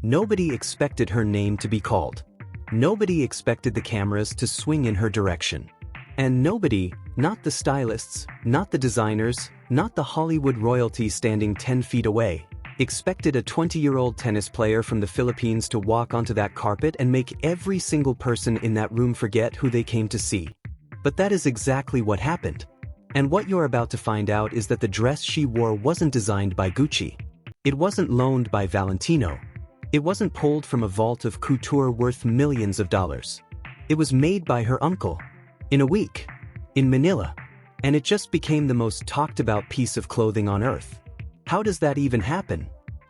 Nobody expected her name to be called. Nobody expected the cameras to swing in her direction. And nobody, not the stylists, not the designers, not the Hollywood royalty standing 10 feet away, expected a 20-year-old tennis player from the Philippines to walk onto that carpet and make every single person in that room forget who they came to see. But that is exactly what happened. And what you're about to find out is that the dress she wore wasn't designed by Gucci. It wasn't loaned by Valentino. It wasn't pulled from a vault of couture worth millions of dollars. It was made by her uncle. In a week. In Manila. And it just became the most talked about piece of clothing on earth. How does that even happen?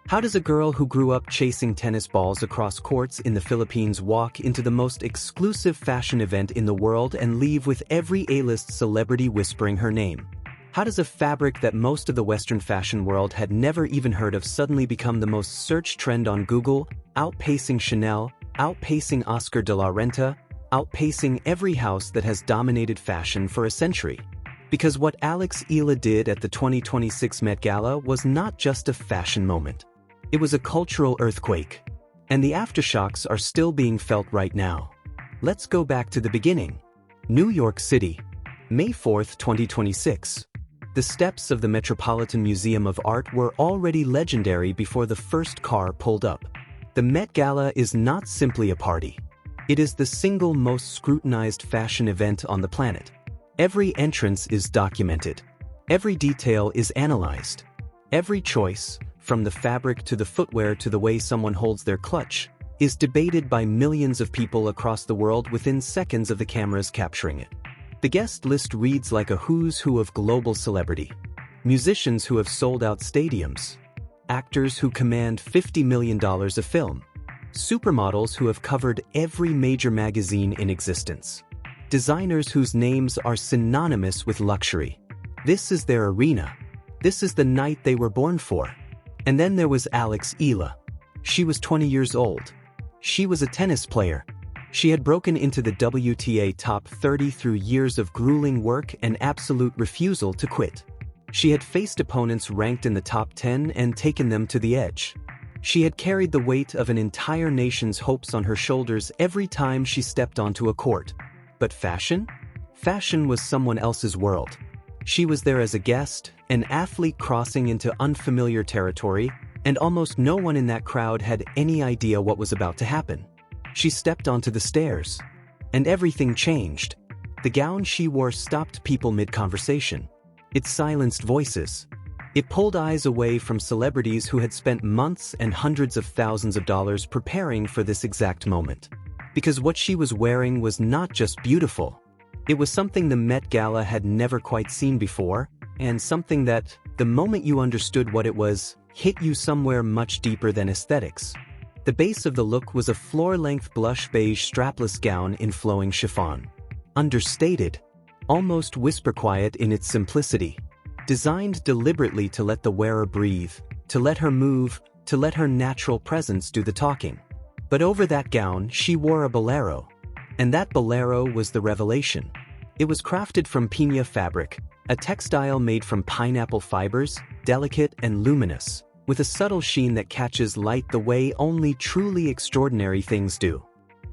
How does a girl who grew up chasing tennis balls across courts in the Philippines walk into the most exclusive fashion event in the world and leave with every A-list celebrity whispering her name? How does a fabric that most of the Western fashion world had never even heard of suddenly become the most searched trend on Google, outpacing Chanel, outpacing Oscar de la Renta, outpacing every house that has dominated fashion for a century? Because what Alex Eala did at the 2026 Met Gala was not just a fashion moment. It was a cultural earthquake. And the aftershocks are still being felt right now. Let's go back to the beginning. New York City. May 4, 2026. The steps of the Metropolitan Museum of Art were already legendary before the first car pulled up. The Met Gala is not simply a party. It is the single most scrutinized fashion event on the planet. Every entrance is documented. Every detail is analyzed. Every choice, from the fabric to the footwear to the way someone holds their clutch, is debated by millions of people across the world within seconds of the cameras capturing it. The guest list reads like a who's who of global celebrity. Musicians who have sold out stadiums. Actors who command $50 million a film. Supermodels who have covered every major magazine in existence. Designers whose names are synonymous with luxury. This is their arena. This is the night they were born for. And then there was Alex Eala. She was 20 years old. She was a tennis player. She had broken into the WTA top 30 through years of grueling work and absolute refusal to quit. She had faced opponents ranked in the top 10 and taken them to the edge. She had carried the weight of an entire nation's hopes on her shoulders every time she stepped onto a court. But fashion? Fashion was someone else's world. She was there as a guest, an athlete crossing into unfamiliar territory, and almost no one in that crowd had any idea what was about to happen. She stepped onto the stairs. And everything changed. The gown she wore stopped people mid-conversation. It silenced voices. It pulled eyes away from celebrities who had spent months and hundreds of thousands of dollars preparing for this exact moment. Because what she was wearing was not just beautiful. It was something the Met Gala had never quite seen before, and something that, the moment you understood what it was, hit you somewhere much deeper than aesthetics. The base of the look was a floor-length blush beige strapless gown in flowing chiffon. Understated. Almost whisper-quiet in its simplicity. Designed deliberately to let the wearer breathe, to let her move, to let her natural presence do the talking. But over that gown, she wore a bolero. And that bolero was the revelation. It was crafted from piña fabric, a textile made from pineapple fibers, delicate and luminous, with a subtle sheen that catches light the way only truly extraordinary things do.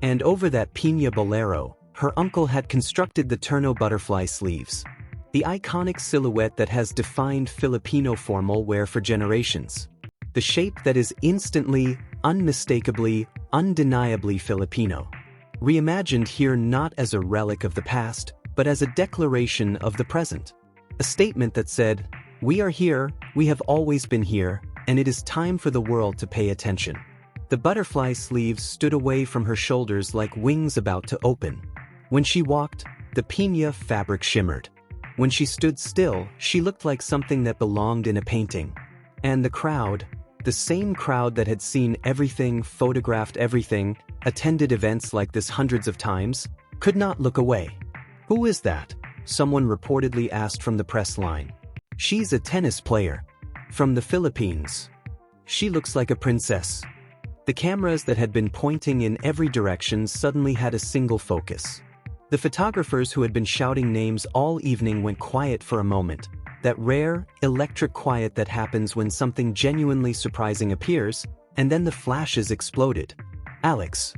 And over that piña bolero, her uncle had constructed the terno butterfly sleeves. The iconic silhouette that has defined Filipino formal wear for generations. The shape that is instantly, unmistakably, undeniably Filipino. Reimagined here not as a relic of the past, but as a declaration of the present. A statement that said, "We are here, we have always been here, and it is time for the world to pay attention." The butterfly sleeves stood away from her shoulders like wings about to open. When she walked, the piña fabric shimmered. When she stood still, she looked like something that belonged in a painting. And the crowd, the same crowd that had seen everything, photographed everything, attended events like this hundreds of times, could not look away. "Who is that?" someone reportedly asked from the press line. "She's a tennis player. From the Philippines. She looks like a princess." The cameras that had been pointing in every direction suddenly had a single focus. The photographers who had been shouting names all evening went quiet for a moment. That rare, electric quiet that happens when something genuinely surprising appears, And then the flashes exploded. Alex.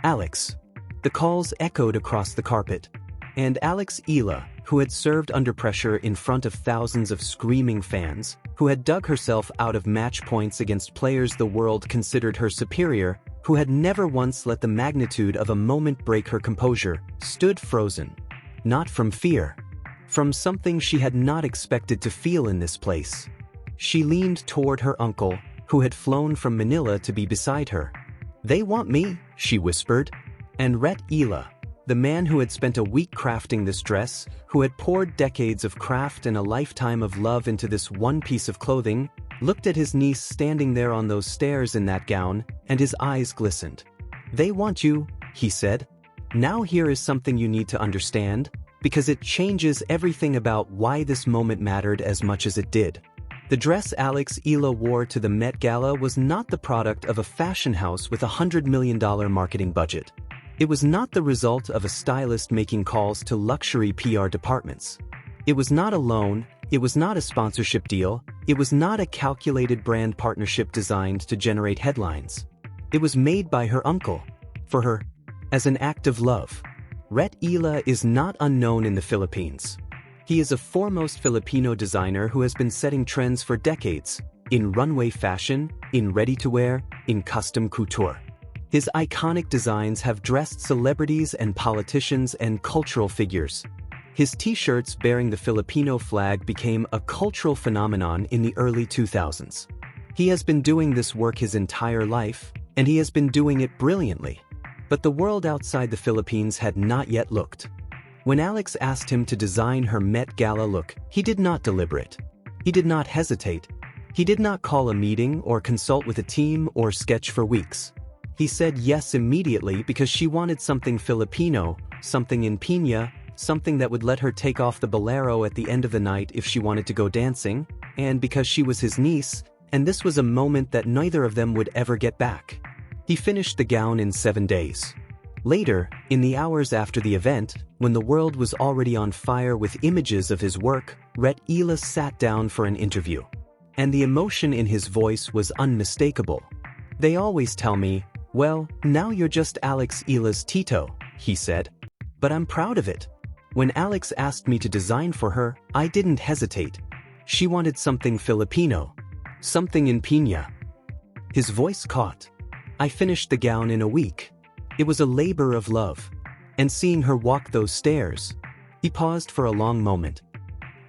Alex. The calls echoed across the carpet. And Alex Eala, who had served under pressure in front of thousands of screaming fans, who had dug herself out of match points against players the world considered her superior, who had never once let the magnitude of a moment break her composure, stood frozen. Not from fear. From something she had not expected to feel in this place. She leaned toward her uncle, who had flown from Manila to be beside her. "They want me," she whispered. And Ret Eala, the man who had spent a week crafting this dress, who had poured decades of craft and a lifetime of love into this one piece of clothing, looked at his niece standing there on those stairs in that gown, and his eyes glistened. "They want you," he said. "Now here is something you need to understand, because it changes everything about why this moment mattered as much as it did." The dress Alex Eala wore to the Met Gala was not the product of a fashion house with a $100 million marketing budget. It was not the result of a stylist making calls to luxury PR departments. It was not a loan, it was not a sponsorship deal, it was not a calculated brand partnership designed to generate headlines. It was made by her uncle, for her, as an act of love. Ret Eala is not unknown in the Philippines. He is a foremost Filipino designer who has been setting trends for decades, in runway fashion, in ready-to-wear, in custom couture. His iconic designs have dressed celebrities and politicians and cultural figures. His t-shirts bearing the Filipino flag became a cultural phenomenon in the early 2000s. He has been doing this work his entire life, and he has been doing it brilliantly. But the world outside the Philippines had not yet looked. When Alex asked him to design her Met Gala look, he did not deliberate. He did not hesitate. He did not call a meeting or consult with a team or sketch for weeks. He said yes immediately because she wanted something Filipino, something in piña, something that would let her take off the bolero at the end of the night if she wanted to go dancing, and because she was his niece, and this was a moment that neither of them would ever get back. He finished the gown in 7 days. Later, in the hours after the event, when the world was already on fire with images of his work, Ret Eala sat down for an interview. And the emotion in his voice was unmistakable. "They always tell me, well, now you're just Alex Eala's Tito," he said. "But I'm proud of it. When Alex asked me to design for her, I didn't hesitate. She wanted something Filipino. Something in piña." His voice caught. "I finished the gown in a week. It was a labor of love. And seeing her walk those stairs..." He paused for a long moment.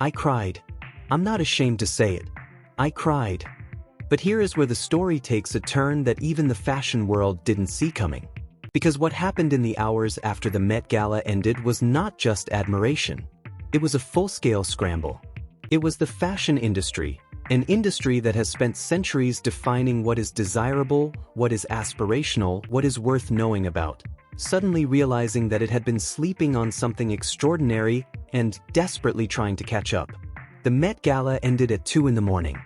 "I cried. I'm not ashamed to say it. I cried." But here is where the story takes a turn that even the fashion world didn't see coming. Because what happened in the hours after the Met Gala ended was not just admiration. It was a full-scale scramble. It was the fashion industry, an industry that has spent centuries defining what is desirable, what is aspirational, what is worth knowing about, suddenly realizing that it had been sleeping on something extraordinary and desperately trying to catch up. The Met Gala ended at 2 in the morning.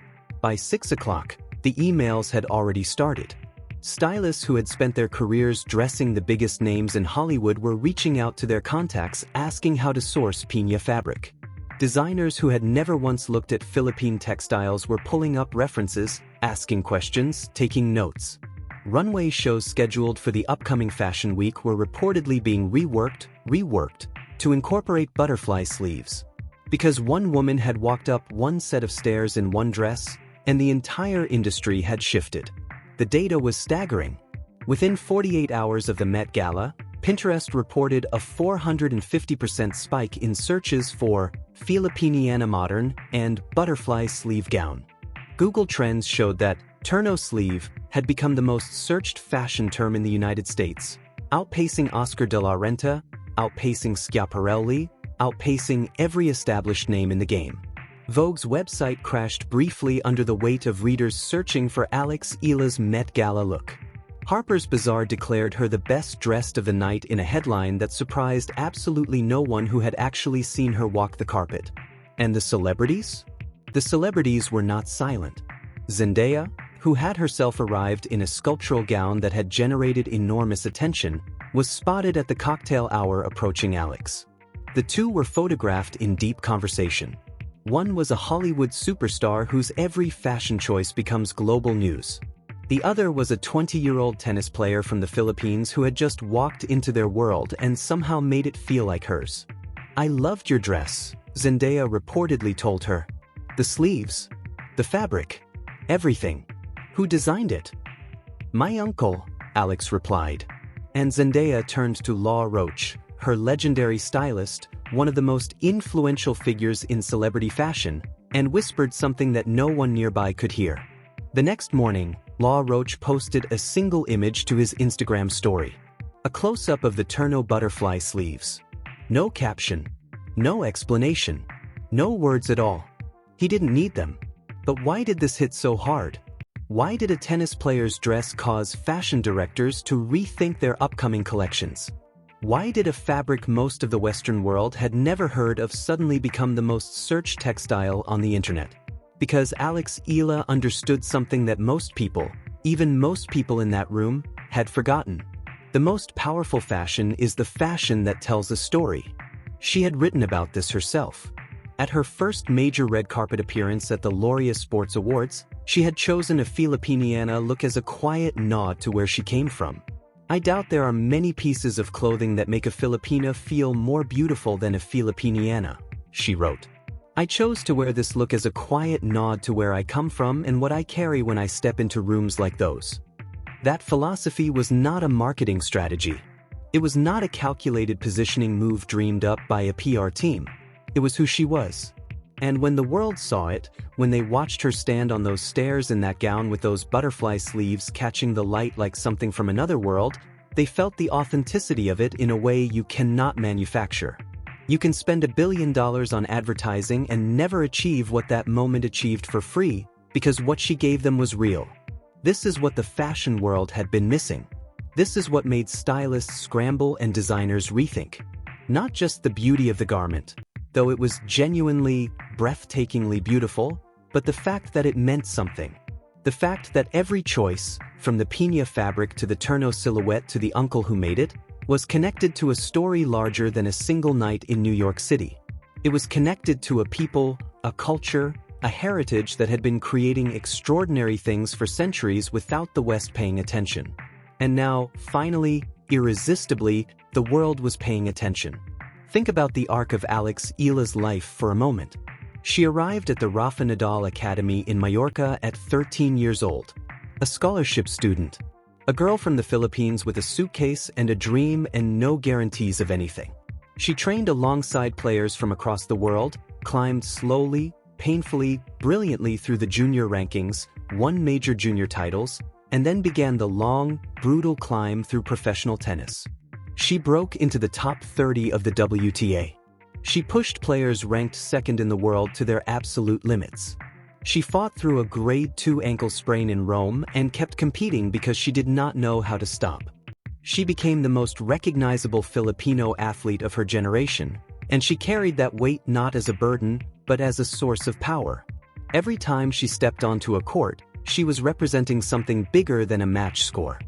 By 6 o'clock, the emails had already started. Stylists who had spent their careers dressing the biggest names in Hollywood were reaching out to their contacts asking how to source piña fabric. Designers who had never once looked at Philippine textiles were pulling up references, asking questions, taking notes. Runway shows scheduled for the upcoming fashion week were reportedly being reworked, to incorporate butterfly sleeves. Because one woman had walked up one set of stairs in one dress, and the entire industry had shifted. The data was staggering. Within 48 hours of the Met Gala, Pinterest reported a 450% spike in searches for Filipiniana modern and butterfly sleeve gown. Google Trends showed that turno sleeve had become the most searched fashion term in the United States, outpacing Oscar de la Renta, outpacing Schiaparelli, outpacing every established name in the game. Vogue's website crashed briefly under the weight of readers searching for Alex Eala's Met Gala look. Harper's Bazaar declared her the best dressed of the night in a headline that surprised absolutely no one who had actually seen her walk the carpet. And the celebrities? The celebrities were not silent. Zendaya, who had herself arrived in a sculptural gown that had generated enormous attention, was spotted at the cocktail hour approaching Alex. The two were photographed in deep conversation. One was a Hollywood superstar whose every fashion choice becomes global news. The other was a 20-year-old tennis player from the Philippines who had just walked into their world and somehow made it feel like hers. "I loved your dress," Zendaya reportedly told her. "The sleeves, the fabric, everything. Who designed it?" "My uncle," Alex replied. And Zendaya turned to Law Roach, her legendary stylist, one of the most influential figures in celebrity fashion, and whispered something that no one nearby could hear. The next morning, Law Roach posted a single image to his Instagram story. A close-up of the Turno butterfly sleeves. No caption. No explanation. No words at all. He didn't need them. But why did this hit so hard? Why did a tennis player's dress cause fashion directors to rethink their upcoming collections? Why did a fabric most of the Western world had never heard of suddenly become the most searched textile on the internet? Because Alex Eala understood something that most people, even most people in that room, had forgotten. The most powerful fashion is the fashion that tells a story. She had written about this herself. At her first major red carpet appearance at the Laureate Sports Awards, she had chosen a Filipiniana look as a quiet nod to where she came from. "I doubt there are many pieces of clothing that make a Filipina feel more beautiful than a Filipiniana," she wrote. "I chose to wear this look as a quiet nod to where I come from and what I carry when I step into rooms like those." That philosophy was not a marketing strategy. It was not a calculated positioning move dreamed up by a PR team. It was who she was. And when the world saw it, when they watched her stand on those stairs in that gown with those butterfly sleeves catching the light like something from another world, they felt the authenticity of it in a way you cannot manufacture. You can spend $1 billion on advertising and never achieve what that moment achieved for free, because what she gave them was real. This is what the fashion world had been missing. This is what made stylists scramble and designers rethink. Not just the beauty of the garment, though it was genuinely, breathtakingly beautiful, but the fact that it meant something. The fact that every choice, from the piña fabric to the Turno silhouette to the uncle who made it, was connected to a story larger than a single night in New York City. It was connected to a people, a culture, a heritage that had been creating extraordinary things for centuries without the West paying attention. And now, finally, irresistibly, the world was paying attention. Think about the arc of Alex Eala's life for a moment. She arrived at the Rafa Nadal Academy in Mallorca at 13 years old. A scholarship student. A girl from the Philippines with a suitcase and a dream and no guarantees of anything. She trained alongside players from across the world, climbed slowly, painfully, brilliantly through the junior rankings, won major junior titles, and then began the long, brutal climb through professional tennis. She broke into the top 30 of the WTA. She pushed players ranked second in the world to their absolute limits. She fought through a grade 2 ankle sprain in Rome and kept competing because she did not know how to stop. She became the most recognizable Filipino athlete of her generation, and she carried that weight not as a burden, but as a source of power. Every time she stepped onto a court, she was representing something bigger than a match score.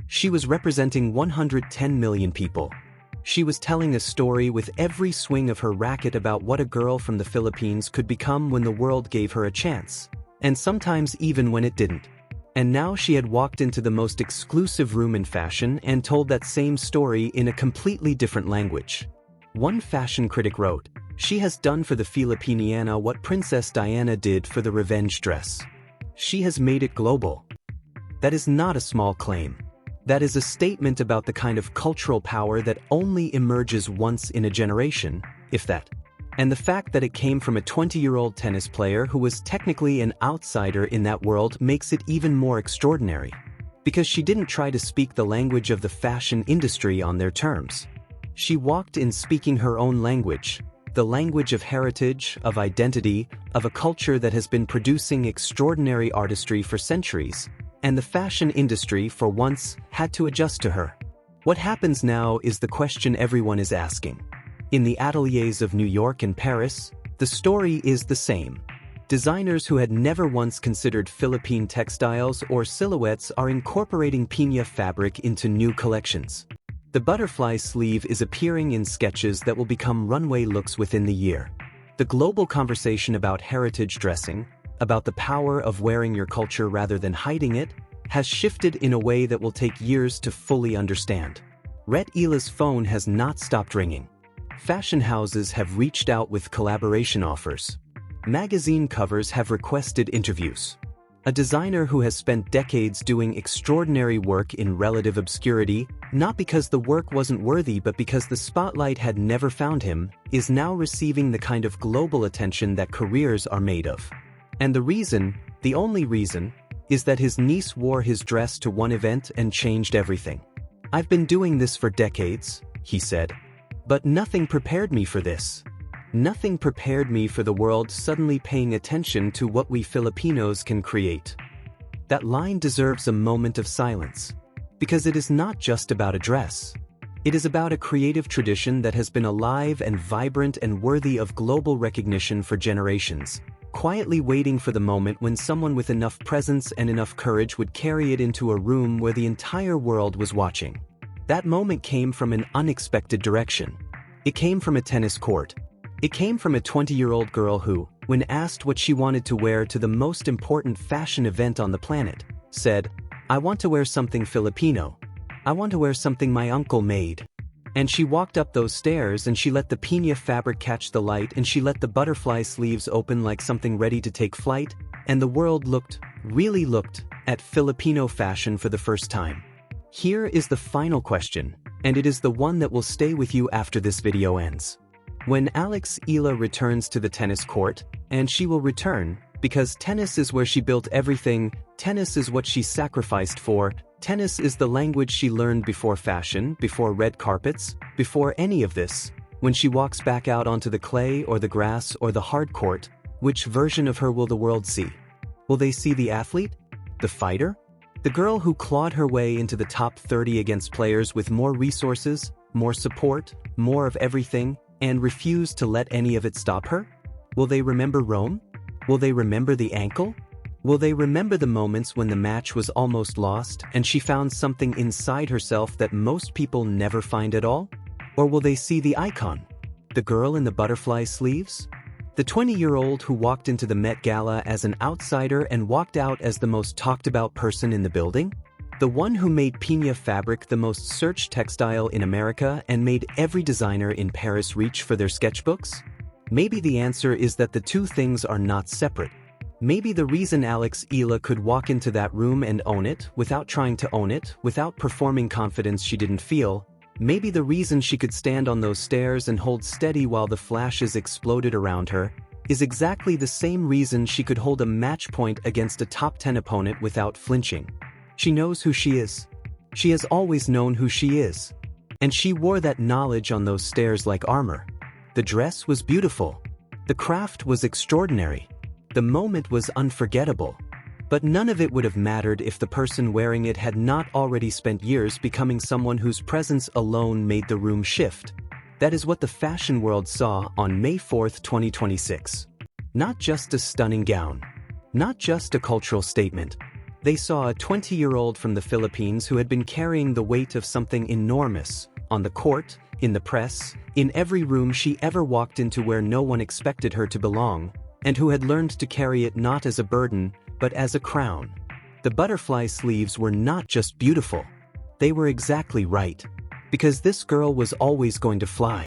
She was representing 110 million people. She was telling a story with every swing of her racket about what a girl from the Philippines could become when the world gave her a chance, and sometimes even when it didn't. And now she had walked into the most exclusive room in fashion and told that same story in a completely different language. One fashion critic wrote, "She has done for the Filipiniana what Princess Diana did for the revenge dress. She has made it global." That is not a small claim. That is a statement about the kind of cultural power that only emerges once in a generation, if that. And the fact that it came from a 20-year-old tennis player who was technically an outsider in that world makes it even more extraordinary. Because she didn't try to speak the language of the fashion industry on their terms. She walked in speaking her own language, the language of heritage, of identity, of a culture that has been producing extraordinary artistry for centuries, and the fashion industry, for once, had to adjust to her. What happens now is the question everyone is asking. In the ateliers of New York and Paris, the story is the same. Designers who had never once considered Philippine textiles or silhouettes are incorporating piña fabric into new collections. The butterfly sleeve is appearing in sketches that will become runway looks within the year. The global conversation about heritage dressing, about the power of wearing your culture rather than hiding it, has shifted in a way that will take years to fully understand. Alex Eala's phone has not stopped ringing. Fashion houses have reached out with collaboration offers. Magazine covers have requested interviews. A designer who has spent decades doing extraordinary work in relative obscurity, not because the work wasn't worthy but because the spotlight had never found him, is now receiving the kind of global attention that careers are made of. And the reason, the only reason, is that his niece wore his dress to one event and changed everything. "I've been doing this for decades," he said. "But nothing prepared me for this. Nothing prepared me for the world suddenly paying attention to what we Filipinos can create." That line deserves a moment of silence. Because it is not just about a dress. It is about a creative tradition that has been alive and vibrant and worthy of global recognition for generations, quietly waiting for the moment when someone with enough presence and enough courage would carry it into a room where the entire world was watching. That moment came from an unexpected direction. It came from a tennis court. It came from a 20-year-old girl who, when asked what she wanted to wear to the most important fashion event on the planet, said, "I want to wear something Filipino. I want to wear something my uncle made." And she walked up those stairs and she let the piña fabric catch the light and she let the butterfly sleeves open like something ready to take flight, and the world looked, really looked, at Filipino fashion for the first time. Here is the final question, and it is the one that will stay with you after this video ends. When Alex Eala returns to the tennis court, and she will return, because tennis is where she built everything, tennis is what she sacrificed for, tennis is the language she learned before fashion, before red carpets, before any of this. When she walks back out onto the clay or the grass or the hard court, which version of her will the world see? Will they see the athlete? The fighter? The girl who clawed her way into the top 30 against players with more resources, more support, more of everything, and refused to let any of it stop her? Will they remember Rome? Will they remember the ankle? Will they remember the moments when the match was almost lost and she found something inside herself that most people never find at all? Or will they see the icon? The girl in the butterfly sleeves? The 20-year-old who walked into the Met Gala as an outsider and walked out as the most talked about person in the building? The one who made piña fabric the most searched textile in America and made every designer in Paris reach for their sketchbooks? Maybe the answer is that the two things are not separate. Maybe the reason Alex Eala could walk into that room and own it, without trying to own it, without performing confidence she didn't feel, maybe the reason she could stand on those stairs and hold steady while the flashes exploded around her, is exactly the same reason she could hold a match point against a top 10 opponent without flinching. She knows who she is. She has always known who she is. And she wore that knowledge on those stairs like armor. The dress was beautiful. The craft was extraordinary. The moment was unforgettable. But none of it would have mattered if the person wearing it had not already spent years becoming someone whose presence alone made the room shift. That is what the fashion world saw on May 4th, 2026. Not just a stunning gown. Not just a cultural statement. They saw a 20-year-old from the Philippines who had been carrying the weight of something enormous, on the court, in the press, in every room she ever walked into where no one expected her to belong, and who had learned to carry it not as a burden, but as a crown. The butterfly sleeves were not just beautiful. They were exactly right. Because this girl was always going to fly.